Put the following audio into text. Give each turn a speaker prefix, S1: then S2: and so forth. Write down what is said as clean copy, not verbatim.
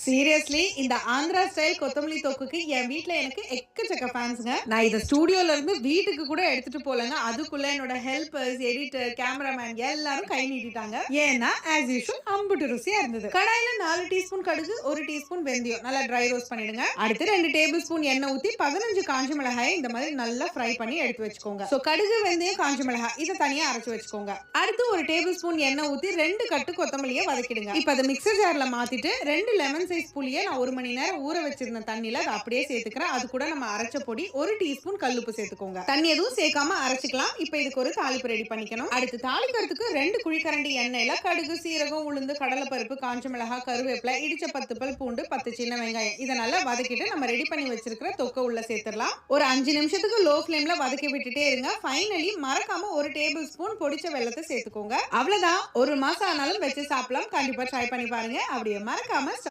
S1: Seriously இந்த Andhra style கொத்தமல்லி தொக்குக்கு என் வீட்ல எனக்கு எக்கச்சக்க ஃபேன்ஸ்ங்க. நான் இத ஸ்டூடியோல இருந்து வீட்டுக்கு கூட எடுத்துட்டு போலங்க. அதுக்குள்ள என்னோட ஹெல்பர்ஸ், எடிட்டர், கேமராமேன் எல்லாரும் கை நீட்டிட்டாங்க. ஏன்னா ஆஸ் யூசுவல் அம்புட்டு ருசியா இருந்தது. கடாயில 4 டீஸ்பூன் கடுகு, 1 டீஸ்பூன் வெந்தயம் நல்லா ட்ரை ரோஸ்ட் பண்ணிடுங்க. அடுத்து 2 டேபிள் ஸ்பூன் எண்ணெய் ஊத்தி 15 காஞ்ச மிளகாயை இந்த மாதிரி நல்லா ஃப்ரை பண்ணி எடுத்து வச்சுக்கோங்க. சோ கடுகு, வெந்தயம், காஞ்ச மிளகாய் இத தனியா அரைச்சு வச்சுக்கோங்க. அடுத்து 1 டேபிள் ஸ்பூன் எண்ணெய் ஊத்தி 2 கட்டு கொத்தமல்லியை வதக்கிடுங்க. இப்ப அத மிக்ஸர் ஜார்ல மாத்திட்டு 2 லெமன் சைஸ் புளியை நான் 1 மணி நேரம் ஊற வச்சிருந்த தண்ணியில அதை அப்படியே சேர்த்துக்கிறேன். அது கூட நம்ம அரைச்ச பொடி 1 டீஸ்பூன் கல்லுப்பு சேர்த்துக்கோங்க. தண்ணி எதுவும் சேர்க்காம அரைச்சிக்கலாம். இப்ப இதுக்கு ஒரு தாளிப்பு ரெடி பண்ணிக்கணும். அடுத்து தாளிக்கிறதுக்கு 2 குழிக்கரண்டி எண்ணெயில கடுகு, சீரகம், உளுந்து, கடலைப்பருப்பு, காஞ்ச மிளகாய், கருவேப்பிலை, இடிச்ச 10 பல் பூண்டு, 10 சின்ன வெங்காயம் இதை நல்லா வதக்கிட்டு நம்ம ரெடி பண்ணி வச்சிருக்கிற தொக்கை உள்ள சேர்த்துடலாம். ஒரு 5 நிமிஷத்துக்கு லோ ஃப்ளேம்ல வதக்கி விட்டுட்டே இருங்க. ஃபைனலி மறக்காம 1 டேபிள் ஸ்பூன் பொடிச்ச வெல்லத்தை சேர்த்துக்கோங்க. அவ்வளவுதான். 1 மாசம் ஆனாலும் வச்சு சாப்பிடலாம். கண்டிப்பா ட்ரை பண்ணி பாருங்க. அப்படியே மறக்காம